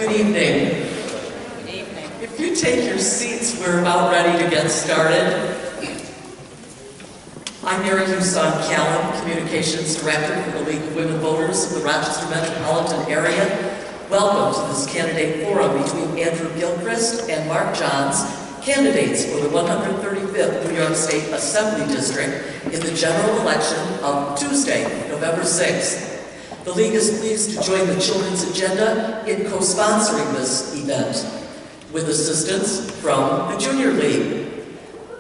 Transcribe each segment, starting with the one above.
Good evening. Good evening. If you take your seats, we're about ready to get started. I'm Mary Huson Callan, Communications Director for the League of Women Voters of the Rochester Metropolitan Area. Welcome to this candidate forum between Andrew Gilchrist and Mark Johns, candidates for the 135th New York State Assembly District in the general election of Tuesday, November 6th. The League is pleased to join the Children's Agenda in co-sponsoring this event, with assistance from the Junior League.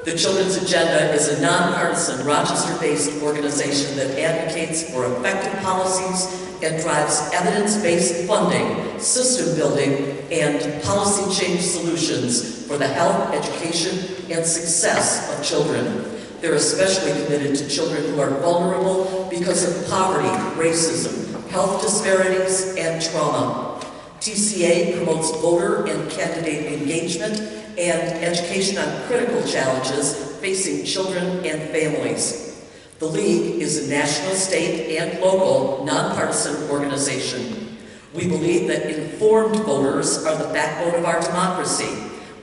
The Children's Agenda is a nonpartisan, Rochester-based organization that advocates for effective policies and drives evidence-based funding, system building, and policy change solutions for the health, education, and success of children. They're especially committed to children who are vulnerable because of poverty, racism, health disparities, and trauma. TCA promotes voter and candidate engagement and education on critical challenges facing children and families. The League is a national, state, and local nonpartisan organization. We believe that informed voters are the backbone of our democracy.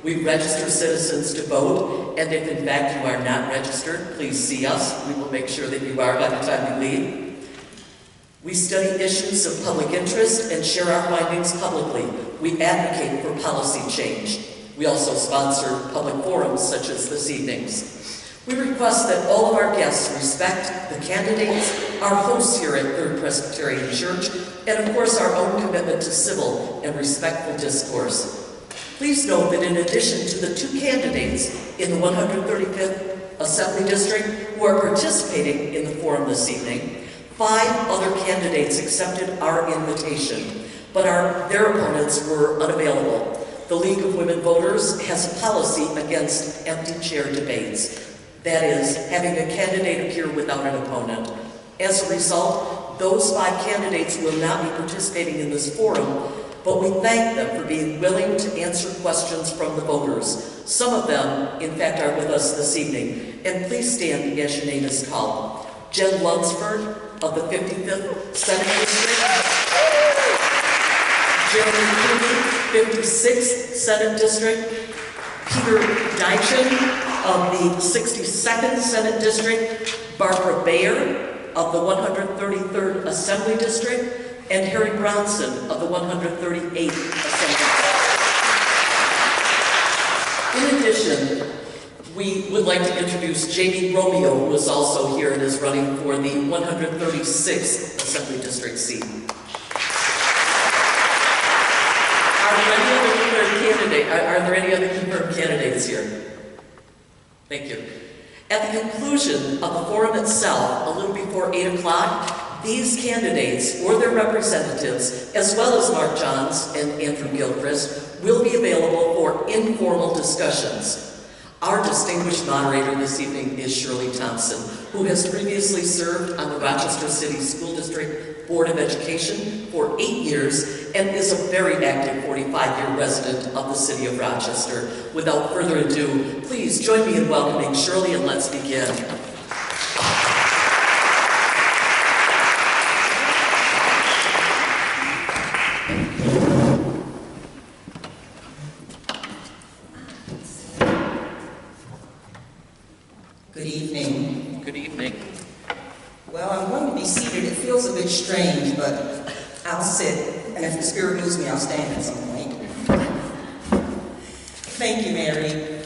We register citizens to vote, and if in fact you are not registered, please see us. We will make sure that you are by the time you leave. We study issues of public interest and share our findings publicly. We advocate for policy change. We also sponsor public forums such as this evening's. We request that all of our guests respect the candidates, our hosts here at Third Presbyterian Church, and of course our own commitment to civil and respectful discourse. Please note that in addition to the two candidates in the 135th Assembly District who are participating in the forum this evening, 5 other candidates accepted our invitation, but their opponents were unavailable. The League of Women Voters has a policy against empty chair debates. That is, having a candidate appear without an opponent. As a result, those 5 candidates will not be participating in this forum, but we thank them for being willing to answer questions from the voters. Some of them, in fact, are with us this evening. And please stand as your name is called. Jen Lunsford of the 55th Senate District. Jeremy Cooney, 56th Senate District. Peter Deitchen of the 62nd Senate District. Barbara Bayer of the 133rd Assembly District. And Harry Bronson of the 138th Assembly. In addition, we would like to introduce Jamie Romeo, who is also here and is running for the 136th Assembly District seat. Are there any other confirmed candidates here? Thank you. At the conclusion of the forum itself, a little before 8 o'clock, these candidates or their representatives, as well as Mark Johns and Andrew Gilchrist, will be available for informal discussions. Our distinguished moderator this evening is Shirley Thompson, who has previously served on the Rochester City School District Board of Education for 8 years and is a very active 45-year resident of the city of Rochester. Without further ado, please join me in welcoming Shirley, and let's begin. Good evening. Good evening. Well, I'm going to be seated. It feels a bit strange, but I'll sit, and if the spirit moves me, I'll stand at some point. Thank you, Mary,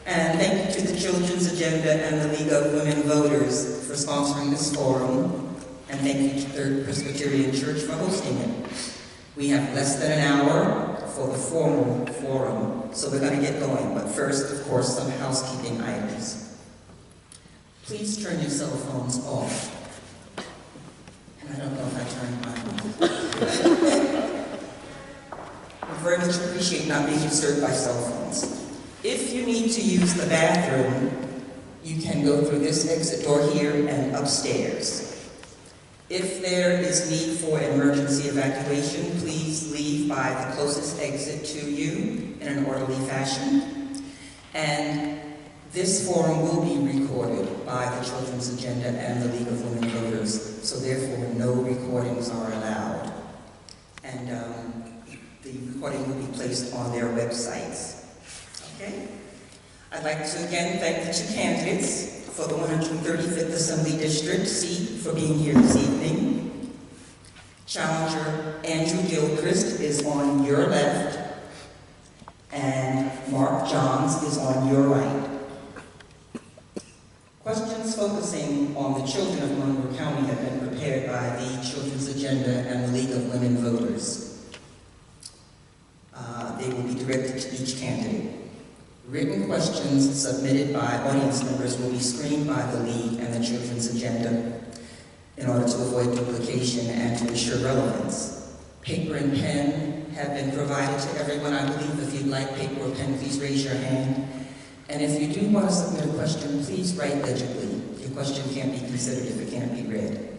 and thank you to the Children's Agenda and the League of Women Voters for sponsoring this forum, and thank you to Third Presbyterian Church for hosting it. We have less than an hour for the formal forum, so we're going to get going, but first, of course, some housekeeping items. Please turn your cell phones off. And I don't know if I turned mine off. I very much appreciate not being disturbed by cell phones. If you need to use the bathroom, you can go through this exit door here and upstairs. If there is need for emergency evacuation, please leave by the closest exit to you in an orderly fashion. And this forum will be recorded by the Children's Agenda and the League of Women Voters, so therefore no recordings are allowed. And the recording will be placed on their websites. Okay? I'd like to again thank the two candidates for the 135th Assembly District seat for being here this evening. Challenger Andrew Gilchrist is on your left, and Mark Johns is on your right. Questions focusing on the children of Monroe County have been prepared by the Children's Agenda and the League of Women Voters. They will be directed to each candidate. Written questions submitted by audience members will be screened by the League and the Children's Agenda in order to avoid duplication and to ensure relevance. Paper and pen have been provided to everyone, I believe. If you'd like paper or pen, please raise your hand. And if you do want to submit a question, please write legibly. Your question can't be considered if it can't be read.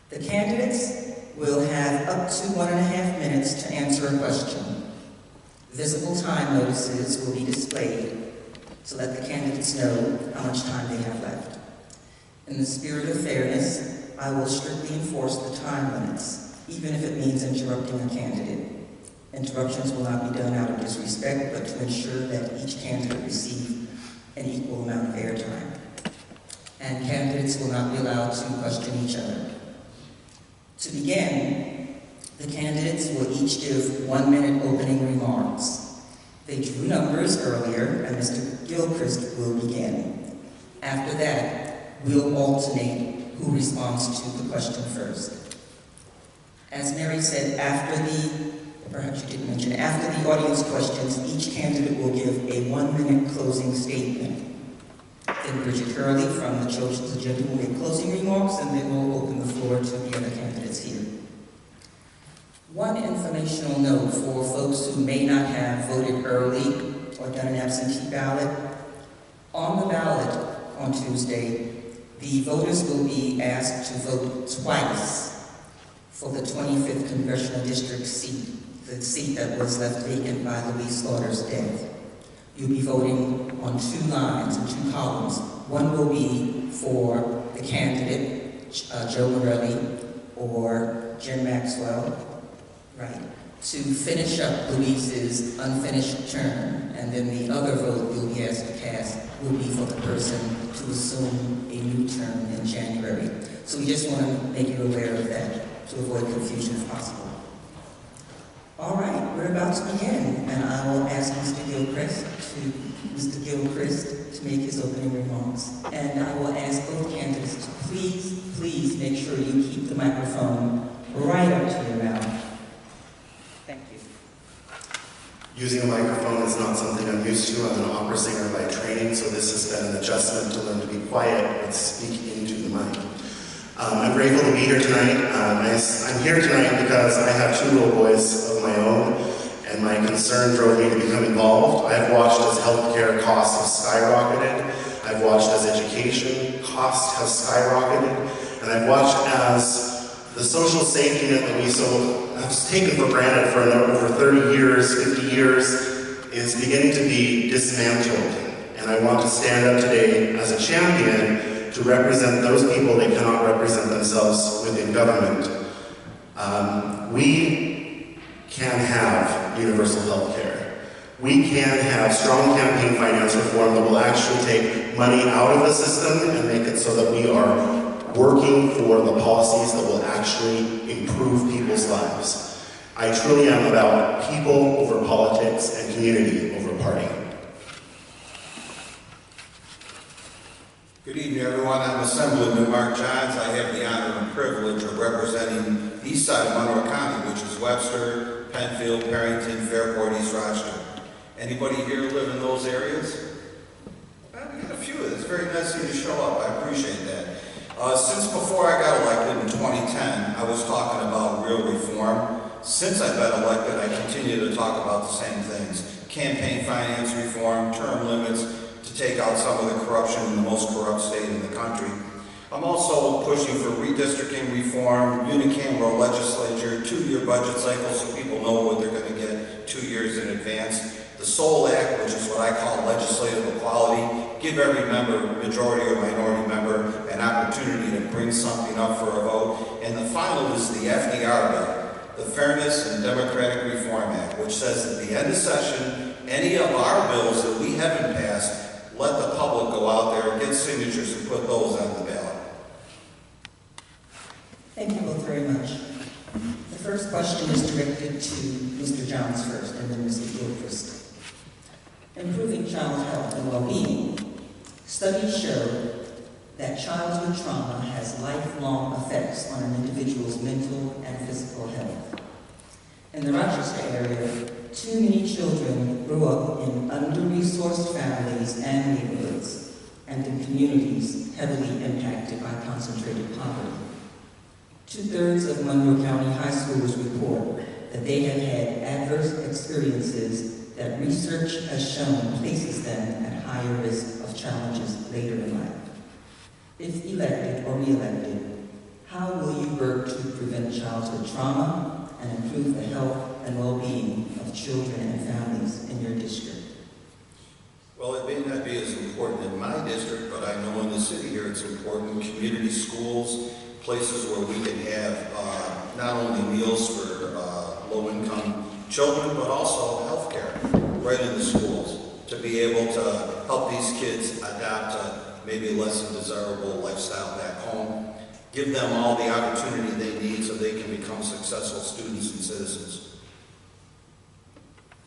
The candidates will have up to 1.5 minutes to answer a question. Visible time notices will be displayed to let the candidates know how much time they have left. In the spirit of fairness, I will strictly enforce the time limits, even if it means interrupting a candidate. Interruptions will not be done out of disrespect, but to ensure that each candidate receive an equal amount of airtime. And candidates will not be allowed to question each other. To begin, the candidates will each give 1-minute opening remarks. They drew numbers earlier, and Mr. Gilchrist will begin. After that, we'll alternate who responds to the question first. As Mary said, after the audience questions, each candidate will give a 1-minute closing statement. Then Bridget Hurley from the Children's Agenda will make closing remarks, and then we'll open the floor to the other candidates here. One informational note for folks who may not have voted early or done an absentee ballot. On the ballot on Tuesday, the voters will be asked to vote twice for the 25th Congressional District seat, the seat that was left vacant by Louise Slaughter's death. You'll be voting on 2 lines and 2 columns. One will be for the candidate, Joe Morelli or Jen Maxwell, right, to finish up Louise's unfinished term, and then the other vote you'll be asked to cast will be for the person to assume a new term in January. So we just want to make you aware of that to avoid confusion if possible. All right, we're about to begin, and I will ask Mr. Gilchrist to make his opening remarks. And I will ask both candidates to please make sure you keep the microphone right up to your mouth. Thank you. Using a microphone is not something I'm used to. I'm an opera singer by training, so this has been an adjustment to learn to be quiet and speak into the mic. I'm grateful to be here tonight. I'm here tonight because I have 2 little boys of my own, and my concern drove me to become involved. I've watched as healthcare costs have skyrocketed. I've watched as education costs have skyrocketed, and I've watched as the social safety net that we so have taken for granted for over 30 years, 50 years, is beginning to be dismantled. And I want to stand up today as a champion to represent those people that cannot represent themselves within government. We can have universal health care. We can have strong campaign finance reform that will actually take money out of the system and make it so that we are working for the policies that will actually improve people's lives. I truly am about people over politics and community over party. Good evening, everyone. I'm Assemblyman Mark Johns. I have the honor and privilege of representing the east side of Monroe County, which is Webster, Penfield, Perrington, Fairport, East Rochester. Anybody here live in those areas? Well, we got a few of this. Very nice of you to show up. I appreciate that. Since before I got elected in 2010, I was talking about real reform. Since I've been elected, I continue to talk about the same things. Campaign finance reform, term limits, to take out some of the corruption in the most corrupt state in the country. I'm also pushing for redistricting reform, unicameral legislature, 2-year budget cycle so people know what they're going to get 2 years in advance. The SOUL Act, which is what I call legislative equality, give every member, majority or minority member, an opportunity to bring something up for a vote. And the final is the FDR bill. the Fairness and Democratic Reform Act, which says at the end of session, any of our bills that we haven't passed, let the public go out there, get signatures, and put those on the ballot. Thank you both very much. The first question is directed to Mr. Johns first, and then Mr. Gilchrist. Improving child health and well-being. Studies show that childhood trauma has lifelong effects on an individual's mental and physical health. In the Rochester area, too many children grow up in under-resourced families and neighborhoods, and in communities heavily impacted by concentrated poverty. 2/3 of Monroe County high schools report that they have had adverse experiences that research has shown places them at higher risk of challenges later in life. If elected or re-elected, how will you work to prevent childhood trauma and improve the health and well-being of children and families in your district? Well, it may not be as important in my district, but I know in the city here it's important. Community schools, places where we can have not only meals for low-income children, but also health care right in the schools to be able to help these kids adapt a maybe less than desirable lifestyle back home, give them all the opportunity they need so they can become successful students and citizens.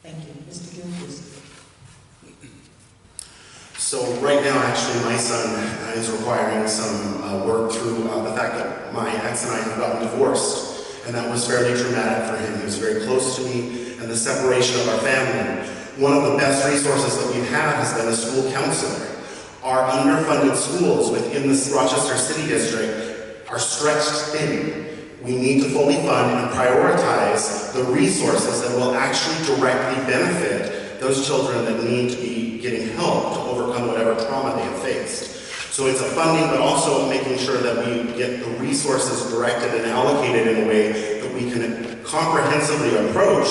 Thank you. Mr. Gilchrist. So right now, actually, my son is requiring some work through the fact that my ex and I have gotten divorced, and that was fairly traumatic for him. He was very close to me, and the separation of our family. One of the best resources that we've had has been a school counselor. Our underfunded schools within the Rochester City District are stretched thin. We need to fully fund and prioritize the resources that will actually directly benefit those children that need to be getting help to overcome whatever trauma they have faced. So it's a funding, but also making sure that we get the resources directed and allocated in a way that we can comprehensively approach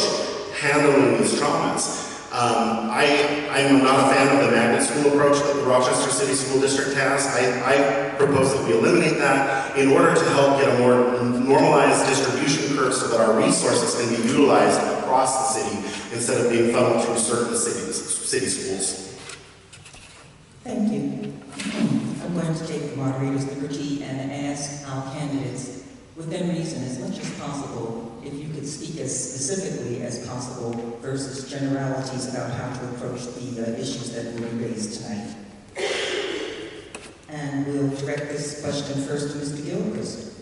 handling these traumas. I'm not a fan of the magnet school approach that the Rochester City School District has. I propose that we eliminate that in order to help get a more normalized distribution curve so that our resources can be utilized across the city instead of being funneled through certain city schools. Thank you. I'm going to take the moderator's liberty and ask our candidates, within reason, as much as possible, if you could speak as specifically as possible versus generalities about how to approach the issues that will be raised tonight. And we'll direct this question first to Mr. Gilchrist.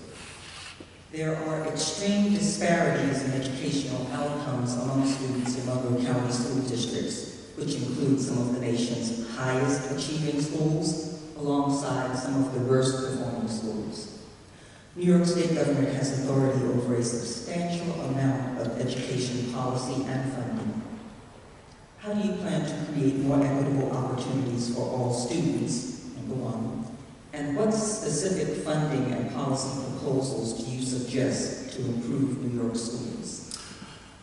There are extreme disparities in educational outcomes among students in Monroe County school districts, which include some of the nation's highest achieving schools alongside some of the worst performing schools. New York State government has authority over a substantial amount of education policy and funding. How do you plan to create more equitable opportunities for all students, number one? And what specific funding and policy proposals do you suggest to improve New York schools?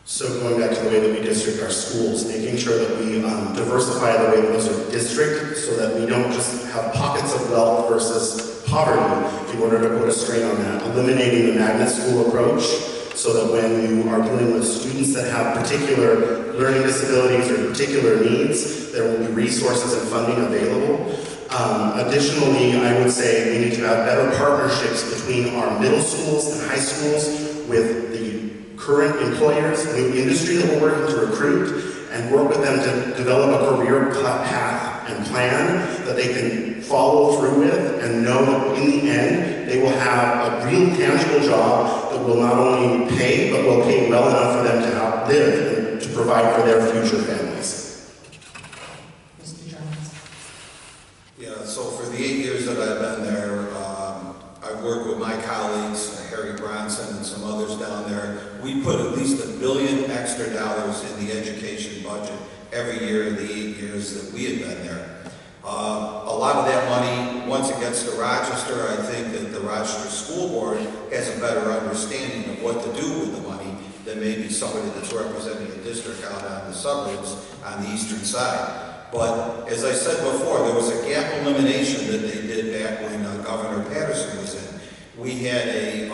So going back to the way that we district our schools, making sure that we diversify the way that those are districted so that we don't just have pockets of wealth versus poverty in order to put a strain on that. Eliminating the magnet school approach so that when you are dealing with students that have particular learning disabilities or particular needs, there will be resources and funding available. Additionally, I would say we need to have better partnerships between our middle schools and high schools with the current employers, new industry that we're working to recruit, and work with them to develop a career path and plan that they can follow through with and know that in the end they will have a real tangible job that will not only pay, but will pay well enough for them to help live and to provide for their future families. Mr. Johns. Yeah, so for the 8 years that I've been there, I've worked with my colleagues, Harry Bronson and some others down there. We put at least $1 billion extra in the education budget every year in the 8 years that we had been there. A lot of that money, once it gets to Rochester, I think that the Rochester School Board has a better understanding of what to do with the money than maybe somebody that's representing a district out on the suburbs on the eastern side. But as I said before, there was a gap elimination that they did back when Governor Patterson was in. We had a,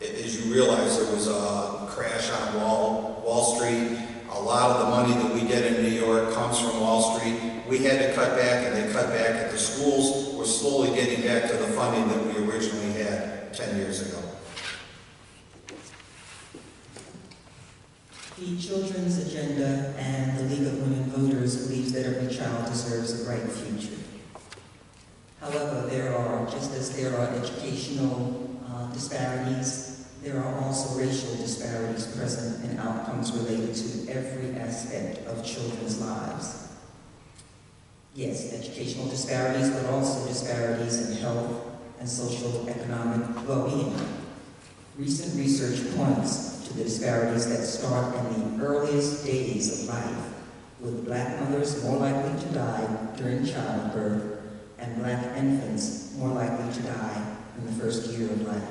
as you you realize there was a crash on Wall Street. A lot of the money that we get in New York comes from Wall Street. We had to cut back, and they cut back at the schools. We're slowly getting back to the funding that we originally had 10 years ago. The Children's Agenda and the League of Women Voters believes that every child deserves a bright future. However, just as there are educational disparities, there are also racial disparities present in outcomes related to every aspect of children's lives. Yes, educational disparities, but also disparities in health and social economic well-being. Recent research points to the disparities that start in the earliest days of life, with Black mothers more likely to die during childbirth and Black infants more likely to die in the first year of life.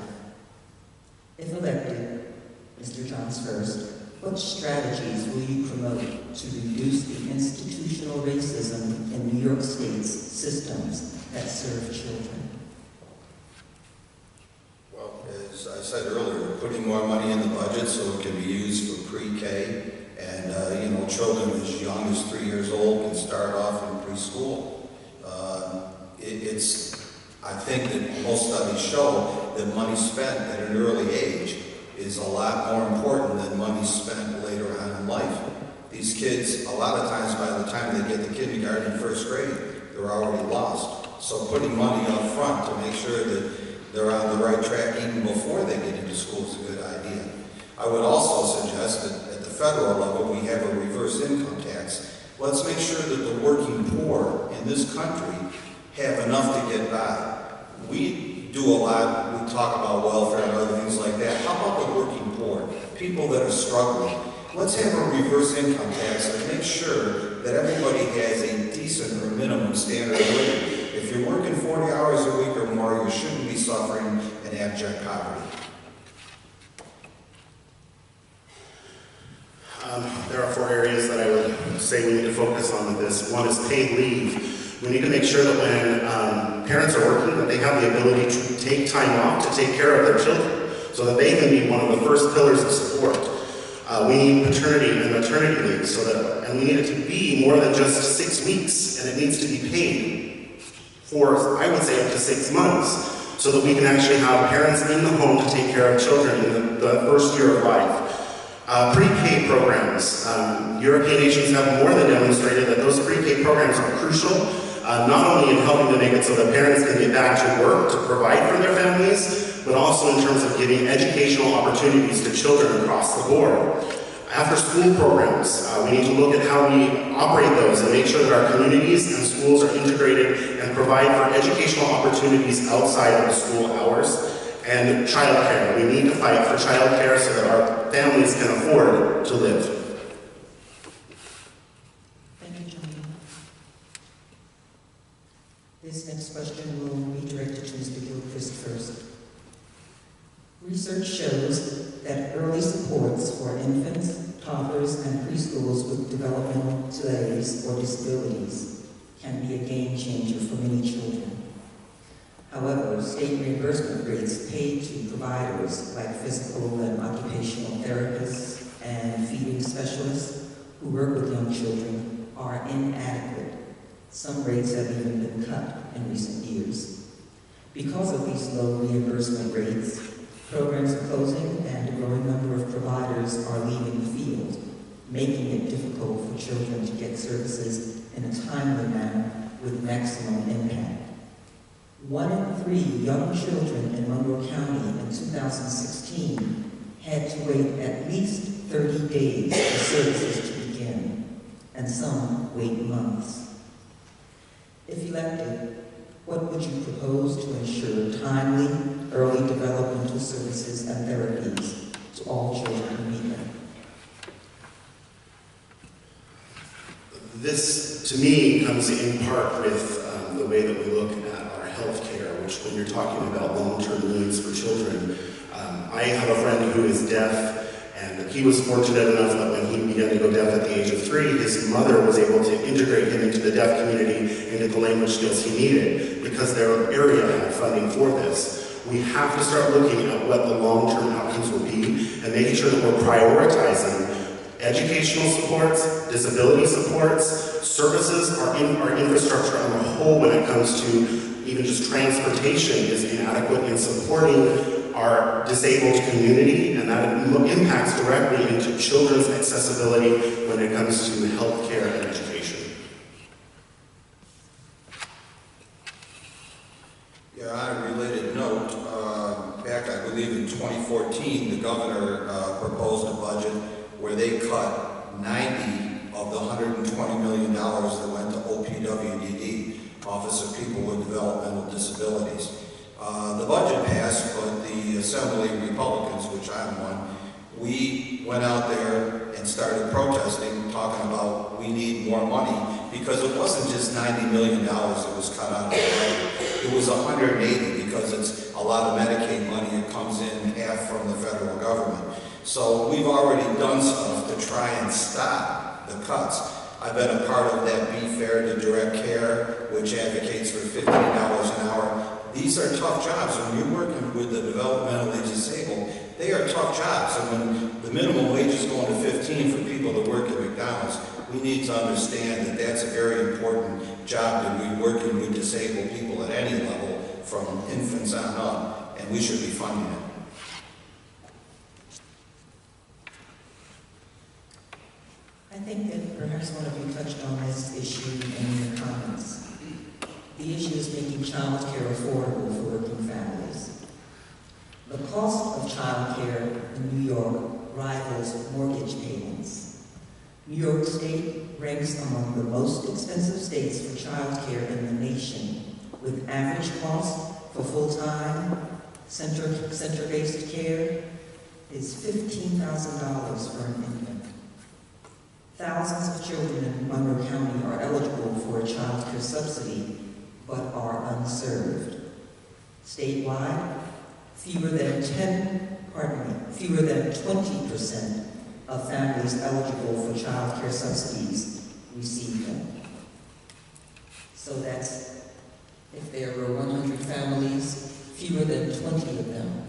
If elected, Mr. Johns first, what strategies will you promote to reduce the institutional racism in New York State's systems that serve children? Well, as I said earlier, we're putting more money in the budget so it can be used for pre-K, and children as young as 3 years old can start off in preschool. I think that most studies show that money spent at an early age is a lot more important than money spent later on in life. These kids, a lot of times by the time they get to kindergarten and first grade, they're already lost. So putting money up front to make sure that they're on the right track even before they get into school is a good idea. I would also suggest that at the federal level we have a reverse income tax. Let's make sure that the working poor in this country have enough to get by. We do a lot, we talk about welfare and other things like that. How about the working poor, people that are struggling? Let's have a reverse income tax and make sure that everybody has a decent or minimum standard of living. If you're working 40 hours a week or more, you shouldn't be suffering in abject poverty. There are 4 areas that I would say we need to focus on with this. One is paid leave. We need to make sure that when parents are working, that they have the ability to take time off to take care of their children, so that they can be one of the first pillars of support. We need paternity and maternity leave, and we need it to be more than just 6 weeks, and it needs to be paid for, I would say, up to 6 months, so that we can actually have parents in the home to take care of children in the first year of life. Pre-K programs. European nations have more than demonstrated that those pre-K programs are crucial, not only in helping to make it so that parents can get back to work to provide for their families, but also in terms of giving educational opportunities to children across the board. After-school programs, we need to look at how we operate those and make sure that our communities and schools are integrated and provide for educational opportunities outside of the school hours. And childcare. We need to fight for childcare so that our families can afford to live. Thank you, John. This next question will be directed to Mr. Gilchrist first. Research shows that early supports for infants, toddlers, and preschools with developmental delays or disabilities can be a game changer for many children. However, state reimbursement rates paid to providers like physical and occupational therapists and feeding specialists who work with young children are inadequate. Some rates have even been cut in recent years. Because of these low reimbursement rates, programs are closing and a growing number of providers are leaving the field, making it difficult for children to get services in a timely manner with maximum impact. 1 in 3 young children in Monroe County in 2016 had to wait at least 30 days for services to begin, and some wait months. If elected, what would you propose to ensure timely, early developmental services and therapies to all children who need them? This, to me, comes in part with the way that we look at our health care, which when you're talking about long-term needs for children, I have a friend who is deaf, and he was fortunate enough that when he began to go deaf at the age of 3, his mother was able to integrate him into the deaf community and get the language skills he needed because their area had funding for this. We have to start looking at what the long-term outcomes will be and making sure that we're prioritizing educational supports, disability supports, services, our infrastructure on the whole when it comes to even just transportation is inadequate in supporting our disabled community, and that impacts directly into children's accessibility when it comes to health care and education. Yeah, on a related note, back I believe in 2014, the governor proposed a budget where they cut 90 of the $120 million that went to OPWDD, Office of People with Developmental Disabilities. The budget passed, but the Assembly Republicans, which I'm one, we went out there and started protesting, talking about we need more money, because it wasn't just $90 million that was cut out of the budget. It was 180 because it's a lot of Medicaid money. It comes in half from the federal government. So we've already done stuff to try and stop the cuts. I've been a part of that Be Fair to Direct Care, which advocates for $15 an hour. These are tough jobs. When you're working with the developmentally disabled, they are tough jobs. And when the minimum wage is going to 15 for people that work at McDonald's, we need to understand that that's a very important job to be working with disabled people at any level, from infants on up, and we should be funding it. I think that perhaps one of you touched on this issue in your comments. The issue is making child care affordable for working families. The cost of child care in New York rivals mortgage payments. New York State ranks among the most expensive states for child care in the nation, with average cost for full-time, center-based care is $15,000 for an infant. Thousands of children in Monroe County are eligible for a child care subsidy, but are unserved. Statewide, fewer than 20% of families eligible for child care subsidies receive them. So that's, if there were 100 families, fewer than 20 of them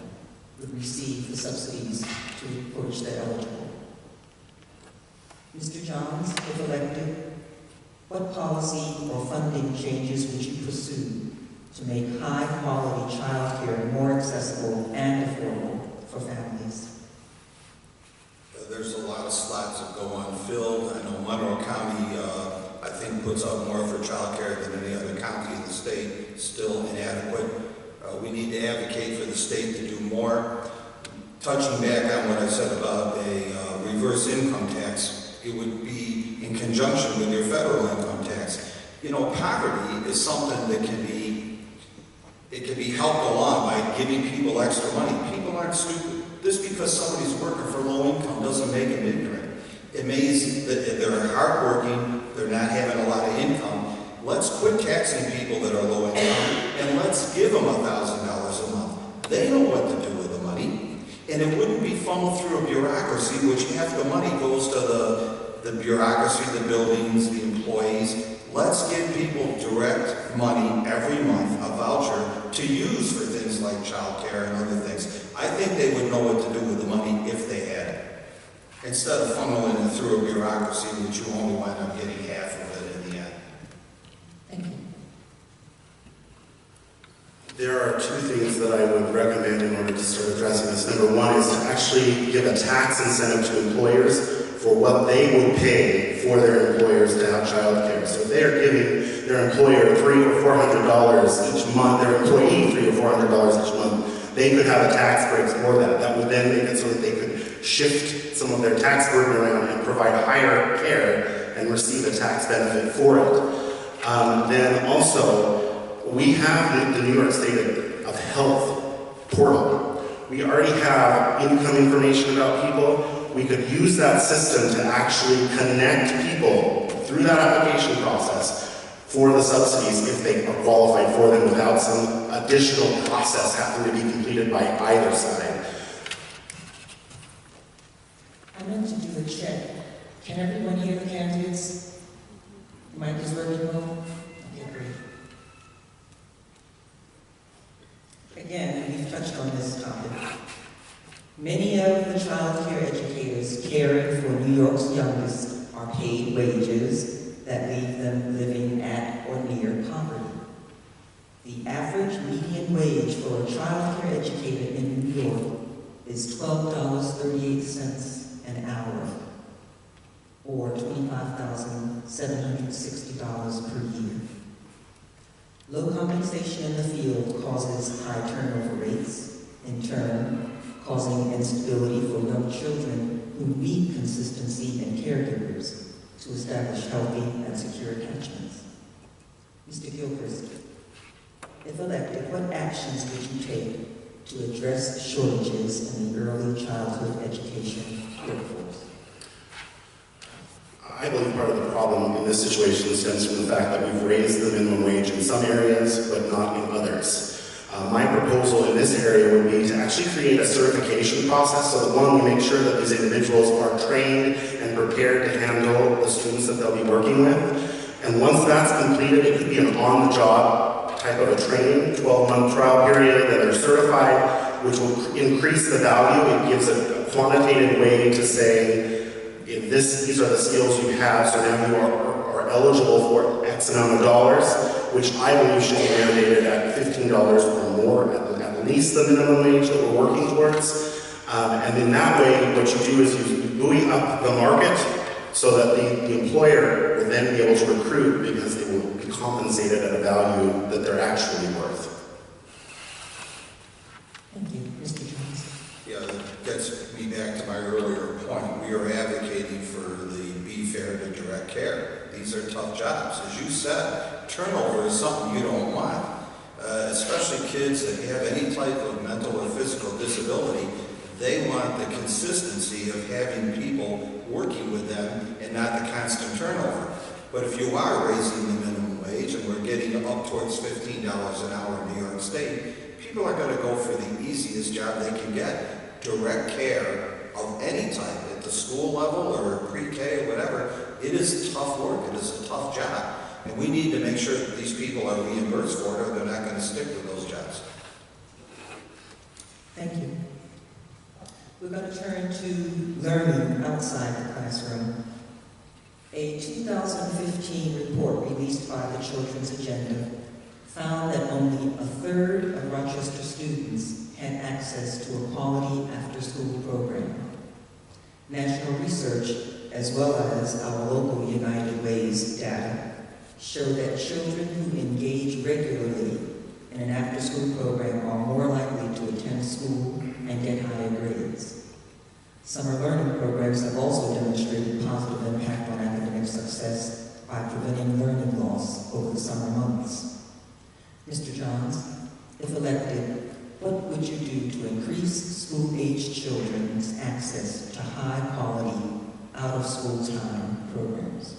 would receive the subsidies for which they're eligible. Mr. Johns, if elected, what policy or funding changes would you pursue to make high-quality child care more accessible and affordable for families? There's a lot of slots that go unfilled. I know Monroe County, I think, puts out more for child care than any other county in the state, still inadequate. We need to advocate for the state to do more. Touching back on what I said about a reverse income tax, it would be in conjunction with your federal income tax. You know, poverty is something that can be helped along by giving people extra money. People aren't stupid. Just because somebody's working for low income doesn't make them ignorant. It means that they're hardworking, they're not having a lot of income. Let's quit taxing people that are low income, and let's give them $1,000 a month. They know what to do with the money. And it wouldn't be funneled through a bureaucracy, which half the money goes to the bureaucracy, the buildings, the employees. Let's give people direct money every month, a voucher, to use for things like child care and other things. I think they would know what to do with the money if they had it, instead of funneling it through a bureaucracy, which you only wind up getting half of it in the end. Thank you. There are two things that I would recommend in order to start addressing this. Number one is to actually give a tax incentive to employers for what they would pay for their employers to have child care. So if they are giving their employer $300 or $400 each month, their employee $300 or $400 each month, they could have a tax break for that. That would then make it so that they could shift some of their tax burden around and provide higher care and receive a tax benefit for it. Then also, we have the New York State of Health portal. We already have income information about people. We could use that system to actually connect people through that application process for the subsidies if they are qualified for them without some additional process having to be completed by either side. I meant to do a check. Can everyone hear the candidates? The mic is working well? Okay, great. Again, we've Many of the child care educators caring for New York's youngest are paid wages that leave them living at or near poverty. The average median wage for a child care educator in New York is $12.38 an hour, or $25,760 per year. Low compensation in the field causes high turnover rates, in turn causing instability for young children who need consistency in caregivers to establish healthy and secure attachments. Mr. Gilchrist, if elected, what actions would you take to address shortages in the early childhood education workforce? I believe part of the problem in this situation stems from the fact that we've raised the minimum wage in some areas, but not in others. My proposal in this area would be to actually create a certification process so that, one, we make sure that these individuals are trained and prepared to handle the students that they'll be working with. And once that's completed, it could be an on-the-job type of a training, 12-month trial period, that are certified, which will increase the value. It gives a quantitative way to say, if these are the skills you have, so now you are eligible for X amount of dollars, which I believe should be mandated at $15 or more, at least the minimum wage that we're working towards. And in that way, what you do is you buoy up the market so that the employer will then be able to recruit because they will be compensated at a value that they're actually worth. Thank you. Mr. Jones. Yeah, that gets me back to my earlier point. We are advocating for the be fair to direct care. These are tough jobs. As you said, turnover is something you don't want, especially kids that have any type of mental or physical disability. They want the consistency of having people working with them and not the constant turnover. But if you are raising the minimum wage and we're getting up towards $15 an hour in New York State, people are going to go for the easiest job they can get, direct care of any type, at the school level or pre-K or whatever. It is tough work. It is a tough job. And we need to make sure that these people are reimbursed for it or they're not going to stick with those jobs. Thank you. We're going to turn to learning outside the classroom. A 2015 report released by the Children's Agenda found that only a third of Rochester students had access to a quality after-school program. National research, as well as our local United Way's data, show that children who engage regularly in an after-school program are more likely to attend school and get higher grades. Summer learning programs have also demonstrated positive impact on academic success by preventing learning loss over the summer months. Mr. Johns, if elected, what would you do to increase school-aged children's access to high-quality, out-of-school time programs?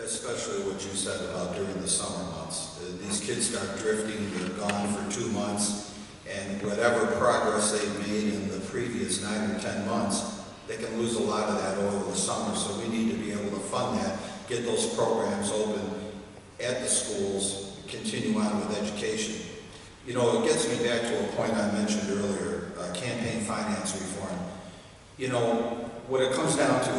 Especially what you said about during the summer months. These kids start drifting, they're gone for 2 months, and whatever progress they've made in the previous 9 or 10 months, they can lose a lot of that over the summer. So we need to be able to fund that, get those programs open at the schools, continue on with education. You know, it gets me back to a point I mentioned earlier, campaign finance reform. You know, what it comes down to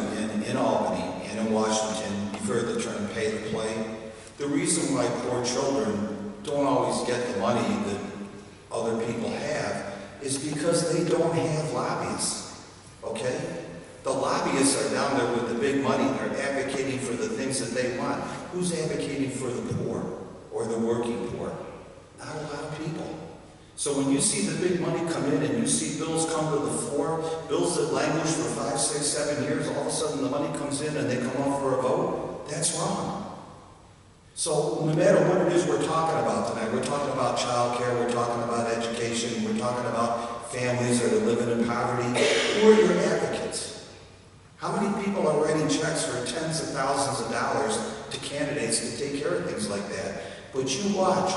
in Albany and in Washington, you've heard the term pay to play. The reason why poor children don't always get the money that other people have is because they don't have lobbyists, okay? The lobbyists are down there with the big money. They're advocating for the things that they want. Who's advocating for the poor or the working poor? Not a lot of people. So when you see the big money come in and you see bills come to the floor, bills that languish for 5, 6, 7 years, all of a sudden the money comes in and they come up for a vote, that's wrong. So no matter what it is we're talking about tonight, we're talking about child care, we're talking about education, we're talking about families that are living in poverty. Who are your advocates? How many people are writing checks for tens of thousands of dollars to candidates to take care of things like that? But you watch,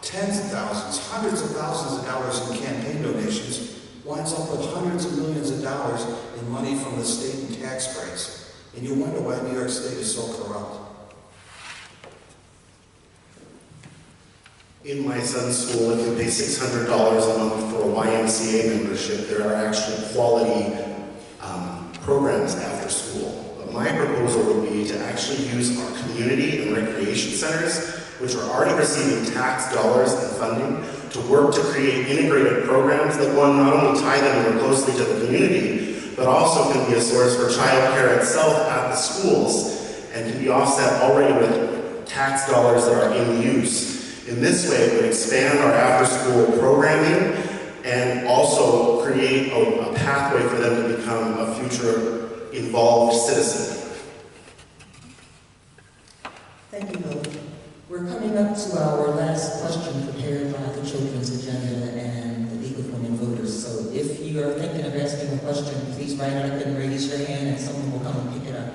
tens of thousands, hundreds of thousands of dollars in campaign donations winds up with hundreds of millions of dollars in money from the state and tax breaks. And you wonder why New York State is so corrupt. In my son's school, if you pay $600 a month for a YMCA membership, there are actually quality programs after school. But my proposal would be to actually use our community and recreation centers, which are already receiving tax dollars and funding, to work to create integrated programs that, one, not only tie them more closely to the community, but also can be a source for childcare itself at the schools and can be offset already with tax dollars that are in use. In this way, it would expand our after-school programming and also create a pathway for them to become a future involved citizen. Thank you both. We're coming up to our last question prepared by the Children's Agenda and the League of Women Voters. So if you are thinking of asking a question, please write it up and raise your hand and someone will come and pick it up.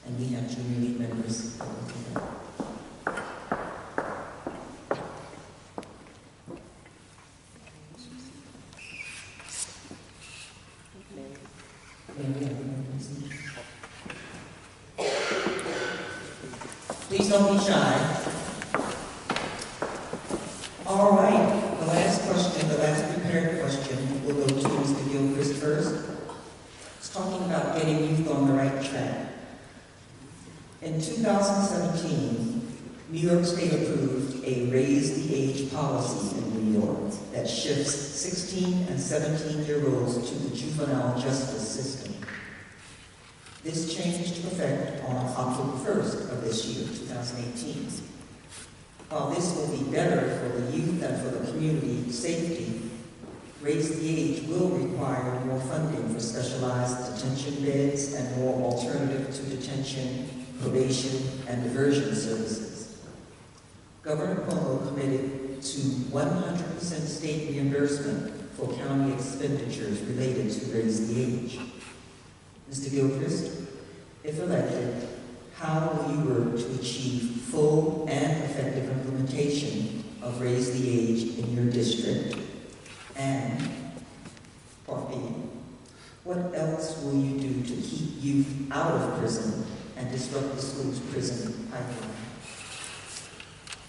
And we have junior league members that will pick it up. Please don't be shy. All right, the last question, the last prepared question, will go to Mr. Gilchrist first. It's talking about getting youth on the right track. In 2017, New York State approved a raise the age policy in New York that shifts 16 and 17-year-olds to the juvenile justice system. This change took effect on October 1st of this year, 2018. While this will be better for the youth and for the community safety, raise the age will require more funding for specialized detention beds and more alternative to detention, probation, and diversion services. Governor Cuomo committed to 100% state reimbursement for county expenditures related to raise the age. Mr. Gilchrist, if elected, how will you work to achieve full and effective implementation of raise the age in your district? And, part B, what else will you do to keep youth out of prison and disrupt the school's prison pipeline?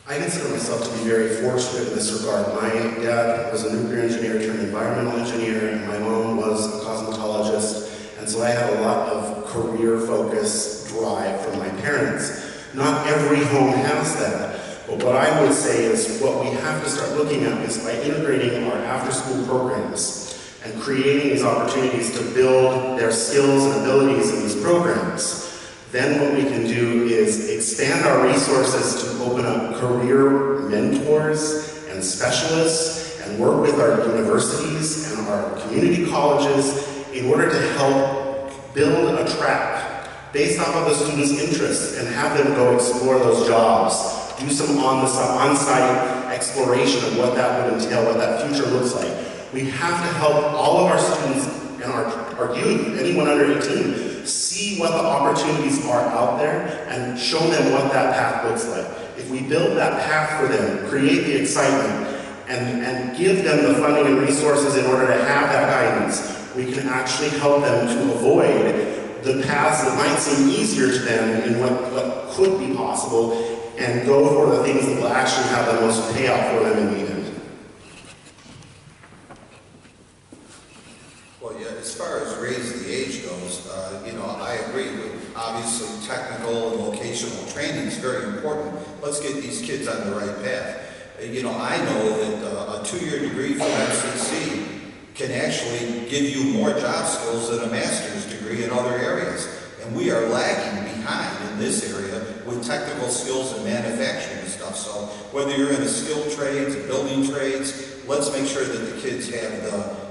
I consider myself to be very fortunate in this regard. My dad was a nuclear engineer turned environmental engineer, and my mom was a cosmetologist. And so I had a lot of career-focused drive from my parents. Not every home has that, but what I would say is what we have to start looking at is by integrating our after-school programs and creating these opportunities to build their skills and abilities in these programs. Then what we can do is expand our resources to open up career mentors and specialists and work with our universities and our community colleges in order to help build a track based off of the students' interests and have them go explore those jobs, do some on-site exploration of what that would entail, what that future looks like. We have to help all of our students and our youth, anyone under 18, see what the opportunities are out there and show them what that path looks like. If we build that path for them, create the excitement, and give them the funding and resources in order to have that guidance, we can actually help them to avoid the paths that might seem easier to them in what could be possible and go for the things that will actually have the most payout for them in the end. Well, yeah, as far as raise the age goes, I agree with obviously technical and vocational training is very important. Let's get these kids on the right path. I know that a 2-year degree from FCC can actually give you more job skills than a master's degree in other areas. And we are lagging behind in this area with technical skills and manufacturing and stuff. So whether you're in a skilled trades, building trades, let's make sure that the kids have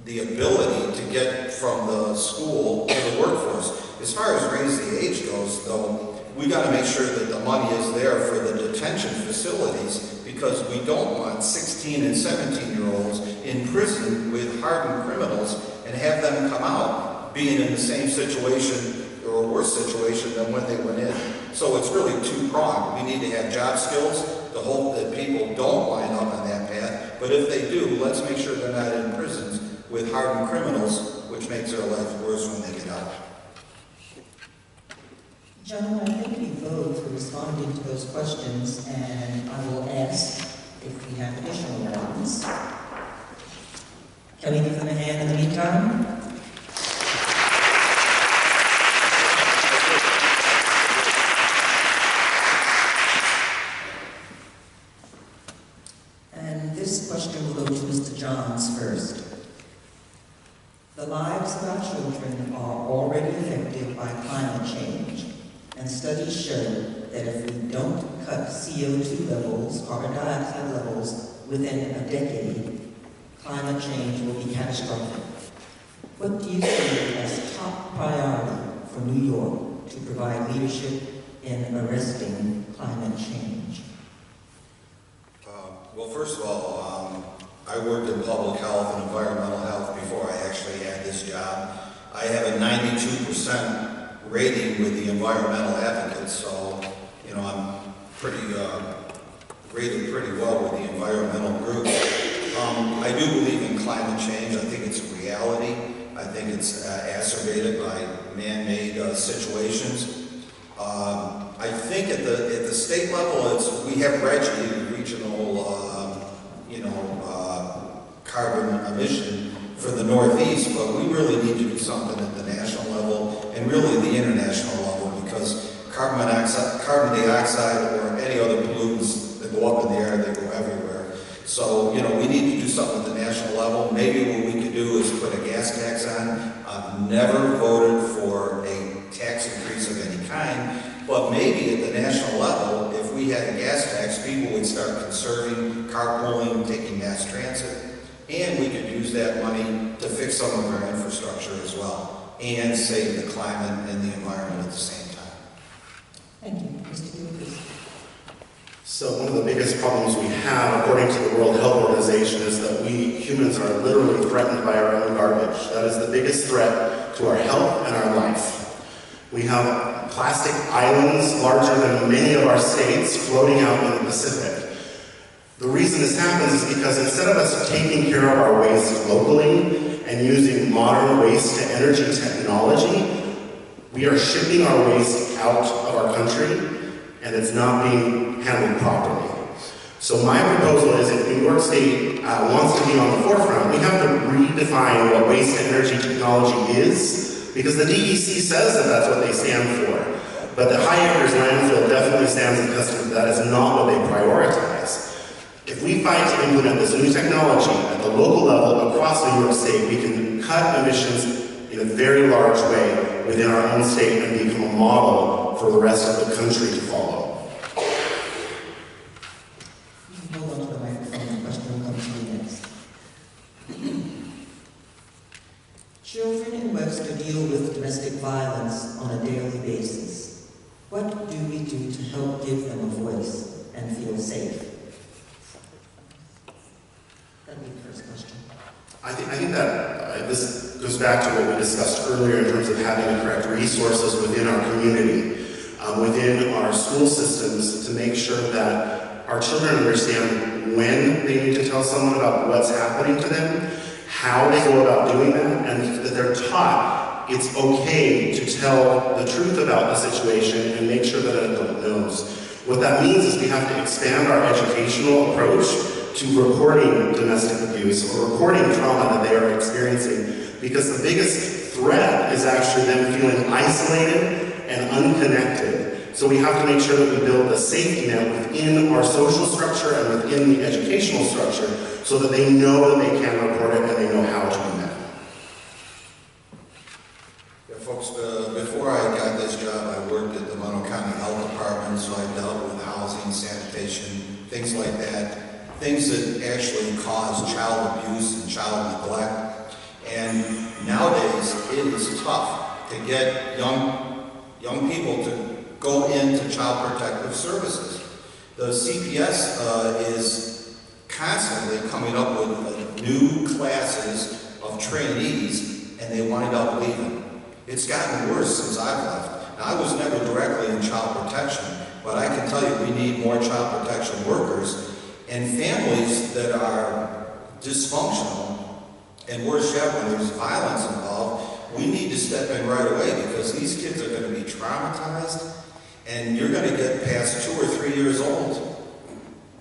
the ability to get from the school to the workforce. As far as raise the age goes, though, we got to make sure that the money is there for the detention facilities, because we don't want 16 and 17-year-olds in prison with hardened criminals and have them come out being in the same situation or a worse situation than when they went in. So it's really two-pronged. We need to have job skills to hope that people don't wind up on that path, but if they do, let's make sure they're not in prisons with hardened criminals, which makes their life worse when they get out. Gentlemen, thank you both for responding to those questions, and I will The lives of our children are already affected by climate change, and studies show that if we don't cut CO2 levels, carbon dioxide levels, within a decade, climate change will be catastrophic. What do you see as top priority for New York to provide leadership in arresting climate change? Well, first of all, I worked in public health and environmental health before I actually had this job. I have a 92% rating with the environmental advocates, so, you know, I'm rated pretty well with the environmental group. I do believe in climate change. I think it's a reality. I think it's exacerbated by man-made situations. I think at the state level, we have regional, carbon emission for the Northeast, but we really need to do something at the national level and really the international level, because carbon dioxide or any other pollutants that go up in the air, they go everywhere. So, you know, we need to do something at the national level. Maybe what we could do is put a gas tax on. I've never voted for a tax increase of any kind, but maybe at the national level, if we had a gas tax, people would start conserving, carpooling, taking mass transit, and we could use that money to fix some of our infrastructure as well, and save the climate and the environment at the same time. Thank you. Mr. Gilchrist. So one of the biggest problems we have, according to the World Health Organization, is that we humans are literally threatened by our own garbage. That is the biggest threat to our health and our life. We have plastic islands larger than many of our states floating out in the Pacific. The reason this happens is because instead of us taking care of our waste locally and using modern waste-to-energy technology, we are shipping our waste out of our country, and it's not being handled properly. So my proposal is, if New York State wants to be on the forefront, we have to redefine what waste-to-energy technology is, because the DEC says that that's what they stand for. But the High Acres landfill definitely stands accustomed to that. Is not what they prioritize. If we fight to implement this new technology at the local level across New York State, we can cut emissions in a very large way within our own state and become a model for the rest of the country to follow. Hold on to the microphone. The question will come to you next. Children in Webster deal with domestic violence on a daily basis. What do we do to help give them a voice and feel safe? That'd be the first question. I think that this goes back to what we discussed earlier in terms of having the correct resources within our community, within our school systems, to make sure that our children understand when they need to tell someone about what's happening to them, how they go about doing that, and that they're taught it's okay to tell the truth about the situation and make sure that an adult knows. What that means is we have to expand our educational approach to reporting domestic abuse or reporting trauma that they are experiencing, because the biggest threat is actually them feeling isolated and unconnected. So we have to make sure that we build a safety net within our social structure and within the educational structure so that they know that they can report it and they know how to do that. Yeah, folks, before I got this job, I worked at the Monroe County Health Department, so I dealt with housing, sanitation, things like that. Things that actually cause child abuse and child neglect. And nowadays, it is tough to get young people to go into child protective services. The CPS is constantly coming up with new classes of trainees, and they wind up leaving. It's gotten worse since I've left. Now, I was never directly in child protection, but I can tell you we need more child protection workers. And families that are dysfunctional, and worse yet, when there's violence involved, we need to step in right away, because these kids are going to be traumatized, and you're going to get past 2 or 3 years old.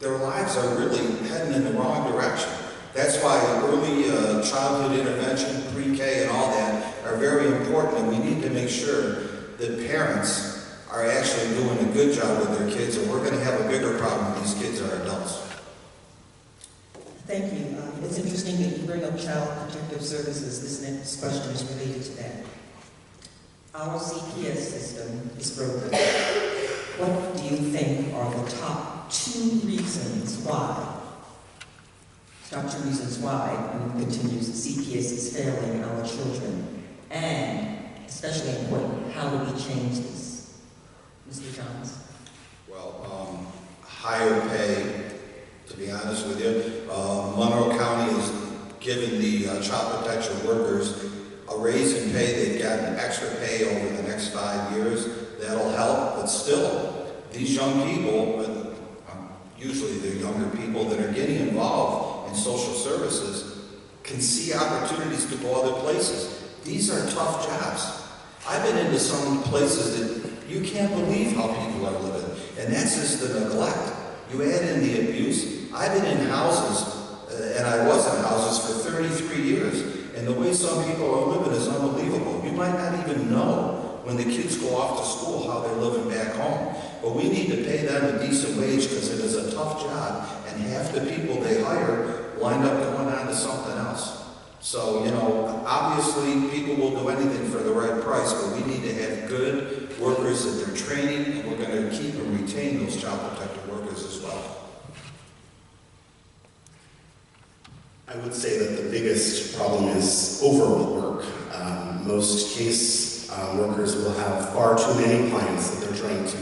Their lives are really heading in the wrong direction. That's why early childhood intervention, pre-K and all that are very important, and we need to make sure that parents are actually doing a good job with their kids, or we're going to have a bigger problem when these kids are adults. Thank you. It's interesting that you bring up Child Protective Services. This next question is related to that. Our CPS system is broken. What do you think are the top 2 reasons why? Top 2 reasons why, and it continues, the CPS is failing our children. And, especially important, how do we change this? Mr. Johns? Well, higher pay, to be honest with you. Monroe County has given the child protection workers a raise in pay. They've gotten extra pay over the next 5 years. That'll help, but still, these young people, usually they're younger people that are getting involved in social services, can see opportunities to go other places. These are tough jobs. I've been into some places that you can't believe how people are living, and that's just the neglect. You add in the abuse. I've been in houses, and I was in houses for 33 years, and the way some people are living is unbelievable. You might not even know when the kids go off to school how they're living back home. But we need to pay them a decent wage because it is a tough job, and half the people they hire wind up going on to something else. So, you know, obviously people will do anything for the right price, but we need to have good workers that they're training, and we're going to keep and retain those child protective workers as well. I would say that the biggest problem is overwork. Most case workers will have far too many clients that they're trying to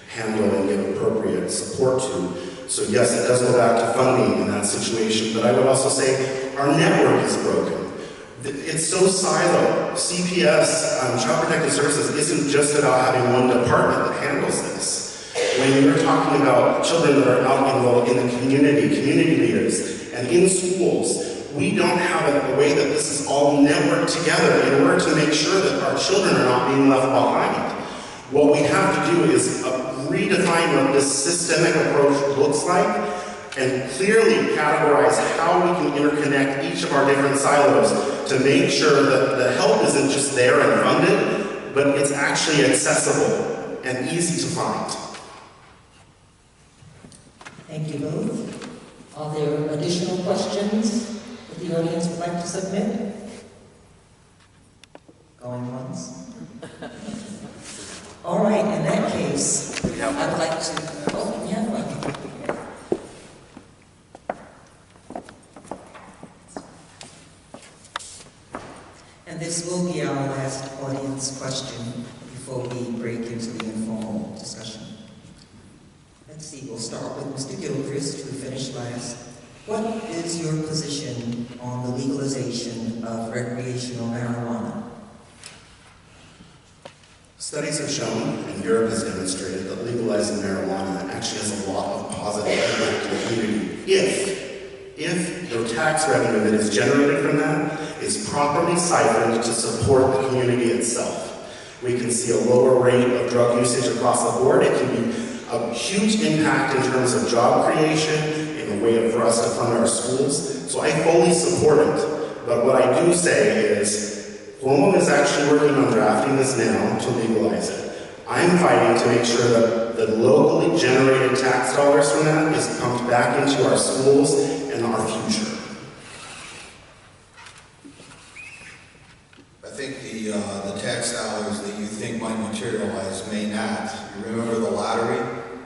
handle and give appropriate support to. So yes, it does go back to funding in that situation, but I would also say our network is broken. It's so siloed. CPS, Child Protective Services, isn't just about having one department that handles this. When you're talking about children that are out in the community leaders, and in schools, we don't have a way that this is all networked together in order to make sure that our children are not being left behind. What we have to do is redefine what this systemic approach looks like and clearly categorize how we can interconnect each of our different silos to make sure that the help isn't just there and funded, but it's actually accessible and easy to find. Thank you both. Are there additional questions that the audience would like to submit? Going once? All right, in that case, I'd like to, oh, yeah, well. And this will be our last audience question before we break into the informal discussion. Let's see, we'll start with Mr. Gilchrist, who finished last. What is your position on the legalization of recreational marijuana? Studies have shown, and Europe has demonstrated, that legalizing marijuana actually has a lot of positive impact in the community if the tax revenue that is generated from that is properly siphoned to support the community itself. We can see a lower rate of drug usage across the board. It can be a huge impact in terms of job creation, in a way for us to fund our schools. So I fully support it. But what I do say is, Cuomo is actually working on drafting this now to legalize it. I'm fighting to make sure that the locally generated tax dollars from that is pumped back into our schools and our future. I think the tax dollars that you think might materialize may not. You remember the lottery?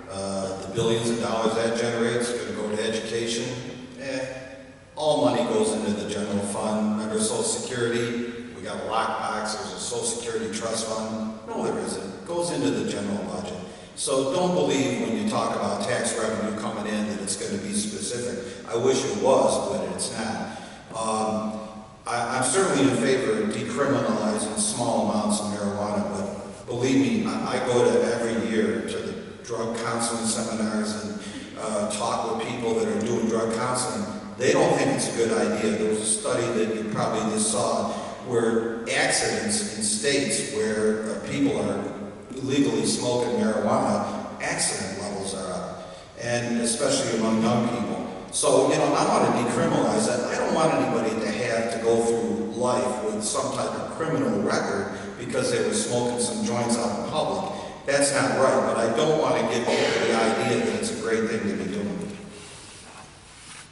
The billions of dollars that generates going to go to education. All money goes into the general fund. Remember Social Security? We got a lockbox. There's a Social Security trust fund. No, there isn't. It goes into the general budget. So don't believe when you talk about tax revenue coming in that it's going to be specific. I wish it was, but it's not. I'm certainly in favor of decriminalizing small amounts of marijuana, but believe me, I go to every year to the drug counseling seminars and talk with people that are doing drug counseling. They don't think it's a good idea. There was a study that you probably just saw where accidents in states where people are illegally smoking marijuana, accident levels are up, and especially among young people. So, you know, I want to decriminalize that. I don't want anybody to have to go through life with some type of criminal record because they were smoking some joints out in public. That's not right, but I don't want to give people the idea that it's a great thing to be doing.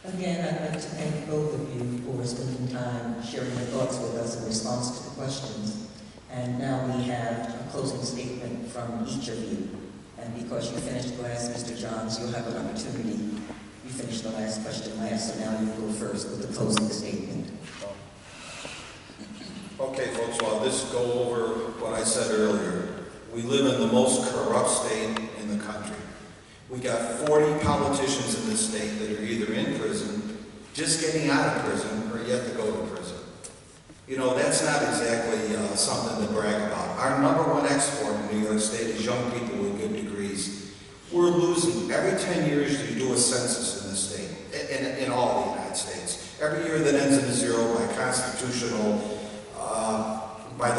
Again, I'd like to thank both of you for spending time sharing your thoughts with us in response to the questions. And now we have a closing statement from each of you. And because you finished last, Mr. Johns, you'll have an opportunity. You finished the last question last, so now you go first with the closing statement. Okay, folks, well, I'll just go over what I said earlier. We live in the most corrupt state in the country. We got 40 politicians in this state that are either in prison, just getting out of prison, or yet to go to prison. You know, that's not exactly something to brag about. Our #1 export in New York State is young people with good degrees. We're losing. Every 10 years you do a census in this state, in all the United States. Every year that ends in a zero by the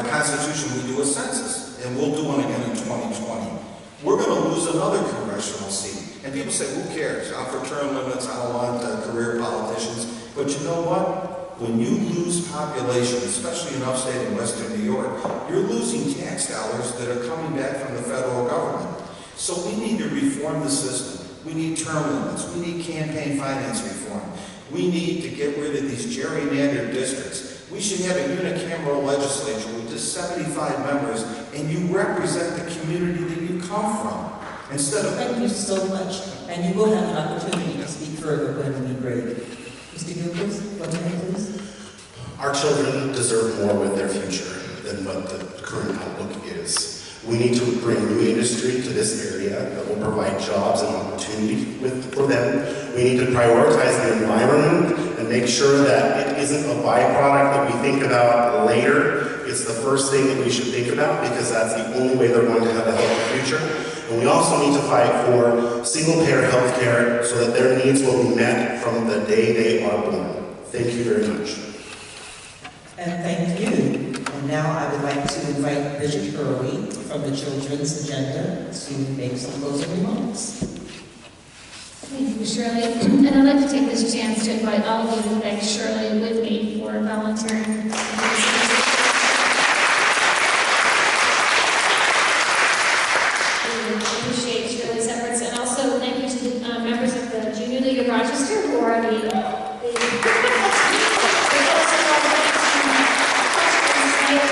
Constitution we do a census, and we'll do one again in 2020. We're going to lose another congressional seat. And people say, who cares? I'm for term limits, I don't want career politicians. But you know what? When you lose population, especially in upstate and western New York, you're losing tax dollars that are coming back from the federal government. So we need to reform the system. We need term limits. We need campaign finance reform. We need to get rid of these gerrymandered districts. We should have a unicameral legislature with just 75 members, and you represent the community that you come from. Instead of... Thank you so much. And you will have an opportunity to speak further when we break. Mr. Gilchrist, go ahead, please. Our children deserve more with their future than what the current outlook is. We need to bring new industry to this area that will provide jobs and opportunity for them. We need to prioritize the environment and make sure that it isn't a byproduct that we think about later. It's the first thing that we should think about because that's the only way they're going to have a healthy future. And we also need to fight for single-payer health care so that their needs will be met from the day they are born. Thank you very much. And thank you. And now I would like to invite Bishop Hurley from the Children's Agenda to make some closing remarks. Thank you, Shirley. And I'd like to take this chance to invite all of you to thank Shirley with me for volunteering. We appreciate Shirley's efforts, and also thank you to the members of the Junior League of Rochester who are I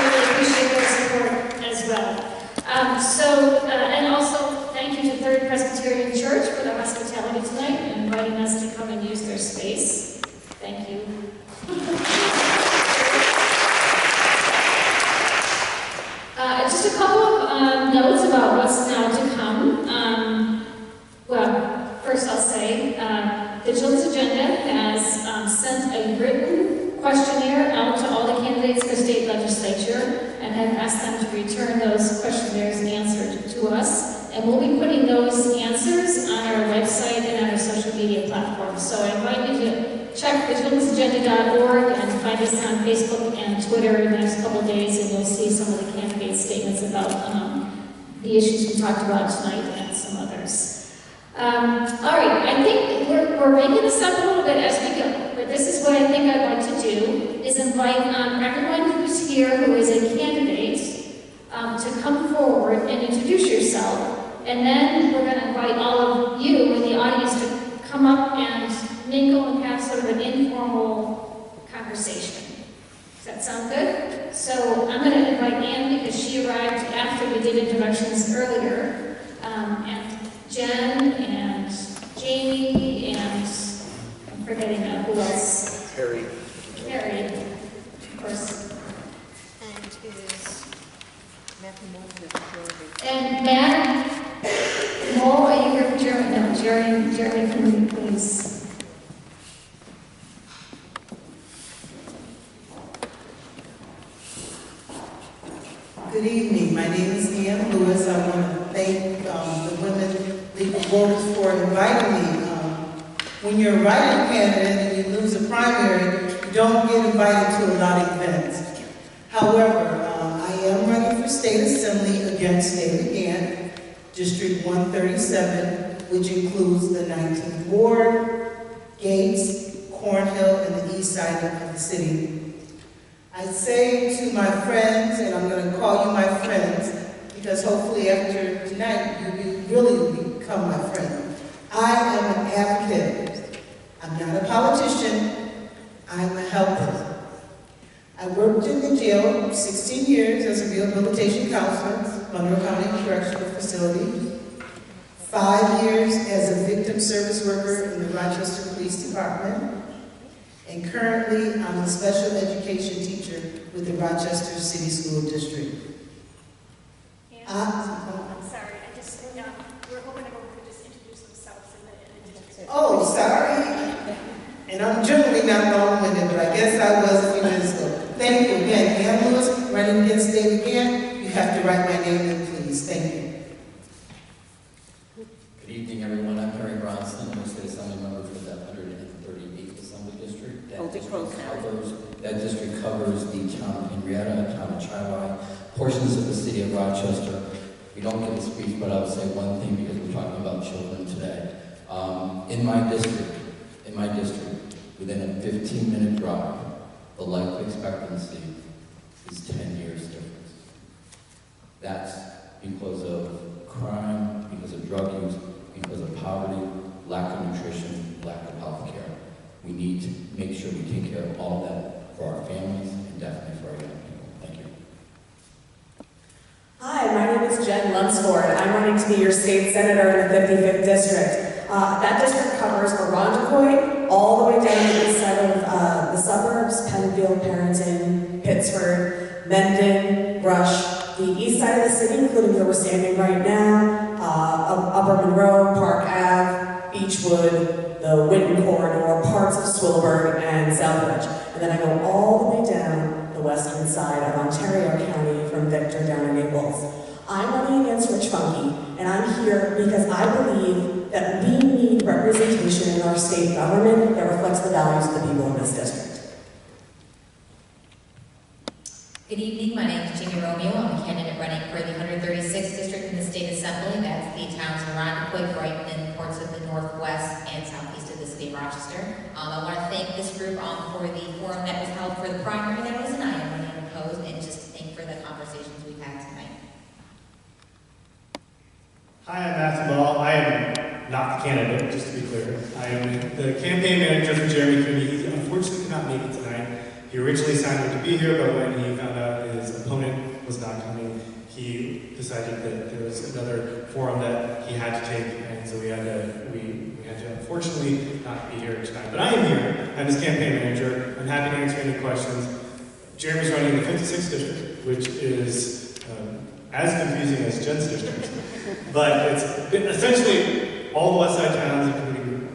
really appreciate their support as well. And also thank you to Third Presbyterian Church for the hospitality tonight and inviting us to come and use their space. Thank you. Just a couple of notes about what's now to come. Well, first I'll say the Children's Agenda has sent a written questionnaire out to all the candidates for state legislature and have asked them to return those questionnaires answered to us. And we'll be putting those answers on our website and on our social media platforms. So I invite you to check thechildrensagenda.org and find us on Facebook and Twitter in the next couple of days, and you'll see some of the candidate statements about the issues we talked about tonight and some others. All right, I think we're making this up a little bit as we go, but this is what I think I'd like to do, is invite everyone who's here who is a candidate to come forward and introduce yourself, and then we're going to invite all of you in the audience to come up and mingle and have sort of an informal conversation. Does that sound good? So I'm going to invite Anne because she arrived after we did introductions earlier, and Jen and Jamie and I'm forgetting who else? Harry, of course. And is Matthew Moore? And Matt Moore, are you here for Jeremy? No, Jeremy, can you please? Good evening. My name is Ann Lewis. I want to thank the Women League of Voters for inviting me. When you're a write-in candidate and you lose a primary, you don't get invited to a lot of events. However, I am running for state assembly against David Gant, District 137, which includes the 19th Ward, Gates, Cornhill, and the east side of the city. I say to my friends, and I'm going to call you my friends, because hopefully after tonight you really become my friend. I am an advocate. I'm not a politician, I'm a helper. I worked in the jail 16 years as a rehabilitation counselor, Monroe County Correctional Facility, 5 years as a victim service worker in the Rochester Police Department, and currently I'm a special education teacher with the Rochester City School District. I'm sorry, we're hoping everyone could just introduce themselves and Oh, sorry. And I'm generally not long-winded, but I guess I was a few minutes ago. Thank you again. Ann Lewis, running against David again. You have to write my name in, please. Thank you. Good evening, everyone. I'm Harry Bronson. I'm a state assembly member for the 138th Assembly District. That district covers the town of Henrietta, town of Chihuahua, portions of the city of Rochester. We don't give a speech, but I'll say one thing because we're talking about children today. In my district, within a 15-minute drive, the life expectancy is 10 years difference. That's because of crime, because of drug use, because of poverty, lack of nutrition, lack of health care. We need to make sure we take care of all of that for our families and definitely for our young people. Thank you. Hi, my name is Jen Lunsford. I'm running to be your state senator in the 55th district. That district covers Arundecoit all the way down to the east side of the suburbs, Penfield, Barrington, Pittsford, Mendon, Rush, the east side of the city, including where we're standing right now, Upper Monroe, Park Ave, Beechwood, the Winton Corridor, parts of Swillburne, and Southbridge. And then I go all the way down the western side of Ontario County from Victor down to Naples. I'm running against Rich Funky, and I'm here because I believe that we need representation in our state government that reflects the values of the people in this district. Good evening, my name is Jimmy Romeo. I'm a candidate running for the 136th district in the state assembly. That's the towns of Arundecoit, Brighton, and parts of the northwest and southeast of the city of Rochester. I want to thank this group for the forum that was held for the primary that was, and I am running unopposed, and just thank for the conversations we've had tonight. Hi, I'm Matthew Ball. I am not the candidate, just to be clear. I am the campaign manager for Jeremy Cooney. He unfortunately could not make it tonight. He originally signed up to be here, but when he found out his opponent was not coming, he decided that there was another forum that he had to take, and so we had to unfortunately not be here tonight. But I am here. I'm his campaign manager. I'm happy to answer any questions. Jeremy's running the 56th district, which is as confusing as Jen's district. But it's essentially all the west side towns, including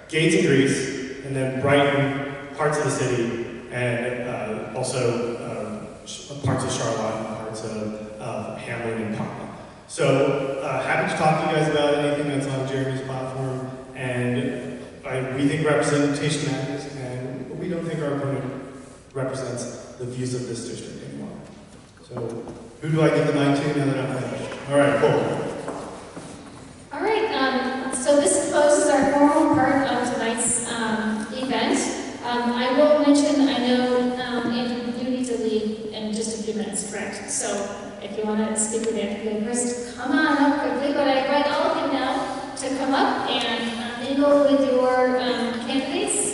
Gates and Greece, and then Brighton, parts of the city, and also parts of Charlotte, parts of Hamlin and Parma. So happy to talk to you guys about anything that's on Jeremy's platform, and we think representation matters, and we don't think our opponent represents the views of this district anymore. So who do I give the mic to now that I'm finished? All right, cool. All right, so this closes our formal part of tonight's event. I will mention, I know Andrew, you need to leave in just a few minutes, correct? So if you want to speak with Andrew Gilchrist, come on up quickly, but I invite all of you now to come up and mingle with your candidates.